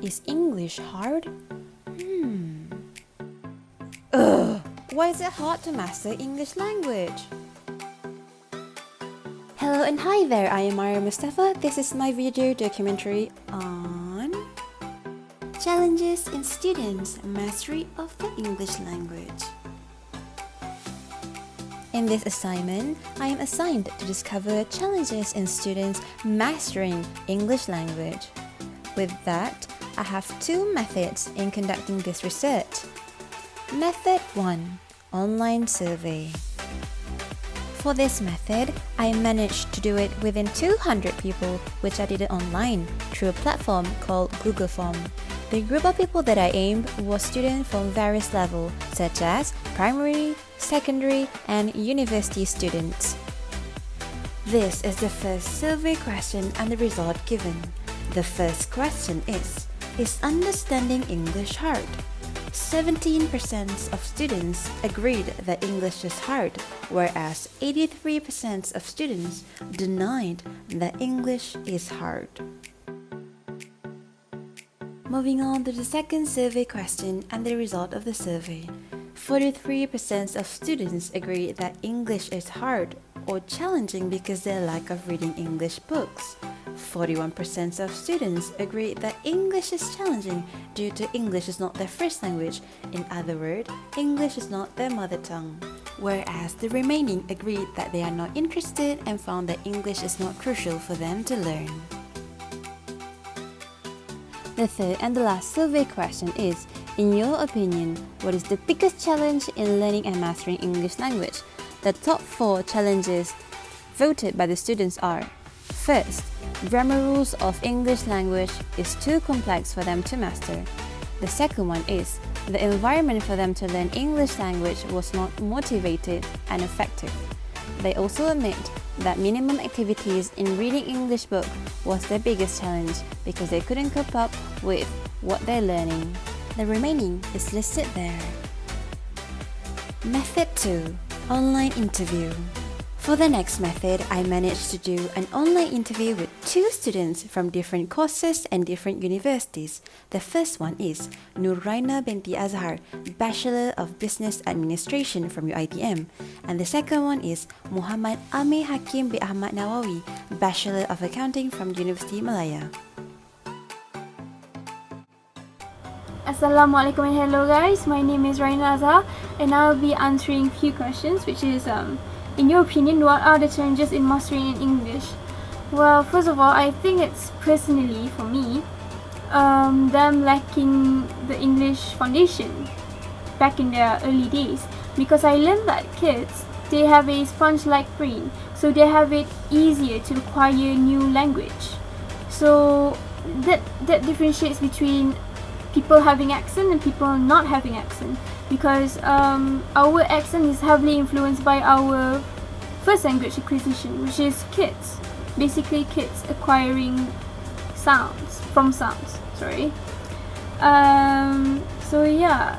Is English hard? Ugh! Why is it hard to master English language? Hello and hi there, I am Maria Mustafa. This is my video documentary on Challenges in Students' Mastery of the English Language. In this assignment, I am assigned to discover challenges in students mastering English language. With that, I have two methods in conducting this research. Method 1. Online survey. For this method, I managed to do it within 200 people, which I did it online through a platform called Google Form. The group of people that I aimed was students from various levels, such as primary, secondary, and university students. This is the first survey question and the result given. The first question is understanding English hard? 17% of students agreed that English is hard, whereas 83% of students denied that English is hard. Moving on to the second survey question and the result of the survey. 43% of students agreed that English is hard or challenging because of their lack of reading English books. 41% of students agreed that English is challenging due to English is not their first language. In other words, English is not their mother tongue. Whereas the remaining agreed that they are not interested and found that English is not crucial for them to learn. The third and the last survey question is, in your opinion, what is the biggest challenge in learning and mastering English language? The top 4 challenges voted by the students are: first, grammar rules of English language is too complex for them to master. The second one is, the environment for them to learn English language was not motivated and effective. They also admit that minimum activities in reading English book was their biggest challenge because they couldn't cope up with what they're learning. The remaining is listed there. Method 2. Online interview. For the next method, I managed to do an online interview with 2 students from different courses and different universities. The first one is Nuraina binti Azhar, Bachelor of Business Administration from UiTM. And the second one is Muhammad Amir Hakim bin Ahmad Nawawi, Bachelor of Accounting from University Malaya. Assalamualaikum and hello guys, my name is Raina Azhar and I'll be answering few questions, which is in your opinion, what are the challenges in mastering in English? Well, first of all, I think it's personally, for me, them lacking the English foundation back in their early days. Because I learned that kids, they have a sponge-like brain, so they have it easier to acquire new language. So that differentiates between people having accent and people not having accent, because our accent is heavily influenced by our first language acquisition, which is kids, basically kids acquiring sounds. So yeah,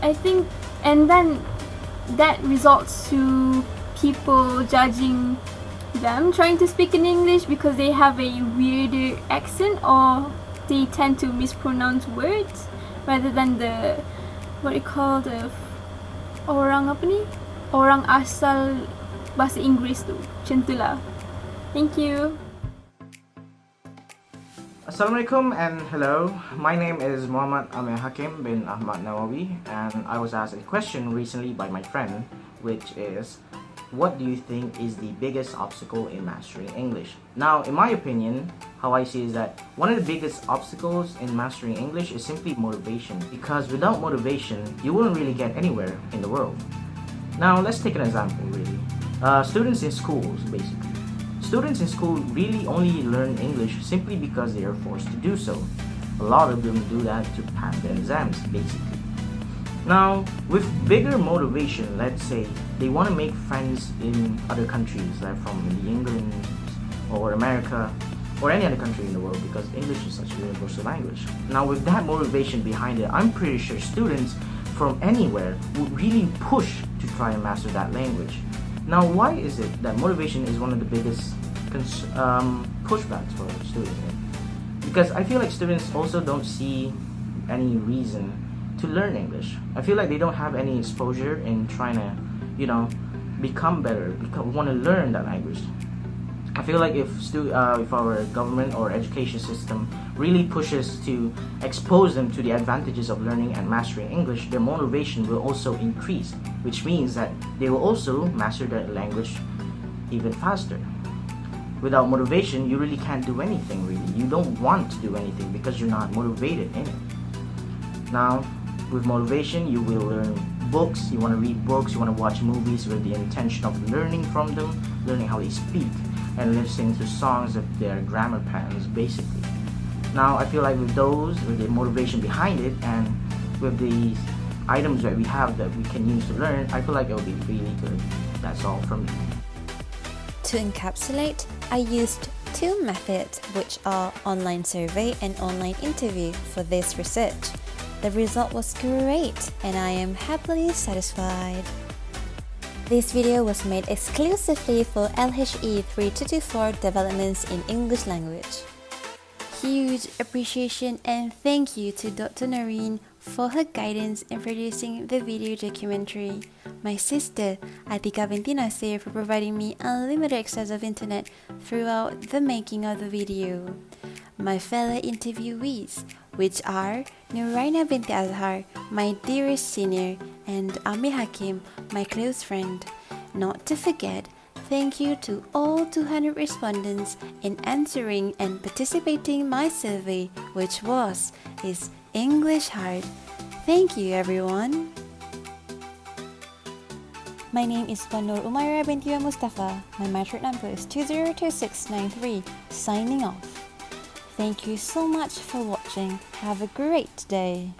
I think, and then that results to people judging them trying to speak in English because they have a weirder accent, or they tend to mispronounce words rather than the orang asal bahasa Inggeris tu. Macam tu lah. Thank you. Assalamualaikum and hello. My name is Muhammad Amir Hakim bin Ahmad Nawawi, and I was asked a question recently by my friend, which is, what do you think is the biggest obstacle in mastering English? Now, in my opinion, how I see is that one of the biggest obstacles in mastering English is simply motivation, because without motivation, you wouldn't really get anywhere in the world. Now, let's take an example, really. Students in schools, basically. Students in school really only learn English simply because they are forced to do so. A lot of them do that to pass their exams, basically. Now, with bigger motivation, let's say they want to make friends in other countries, like from England or America or any other country in the world, because English is such a universal language. Now, with that motivation behind it, I'm pretty sure students from anywhere would really push to try and master that language. Now, why is it that motivation is one of the biggest pushbacks for students? because I feel like students also don't see any reason to learn English. I feel like they don't have any exposure in trying to, become better, want to learn that language. I feel like if our government or education system really pushes to expose them to the advantages of learning and mastering English, their motivation will also increase, which means that they will also master the language even faster. Without motivation, you really can't do anything, really. You don't want to do anything because you're not motivated in it. Now, with motivation, you will learn books, you want to read books, you want to watch movies with the intention of learning from them, learning how they speak, and listening to songs of their grammar patterns, basically. Now, I feel like with the motivation behind it, and with the items that we have that we can use to learn, I feel like it will be really good. That's all from me. To encapsulate, I used two methods, which are online survey and online interview, for this research. The result was great, and I am happily satisfied. This video was made exclusively for LHE3224 Developments in English Language. Huge appreciation and thank you to Dr. Noreen for her guidance in producing the video documentary. My sister, Atika binti Nasir, for providing me unlimited access of internet throughout the making of the video. My fellow interviewees, which are Nuraina binti Azhar, my dearest senior, and Amir Hakim, my close friend. Not to forget, thank you to all 200 respondents in answering and participating my survey, which is English hard. Thank you, everyone. My name is Banur Umaira binti Mustafa. My metric number is 202693. Signing off. Thank you so much for watching. Have a great day.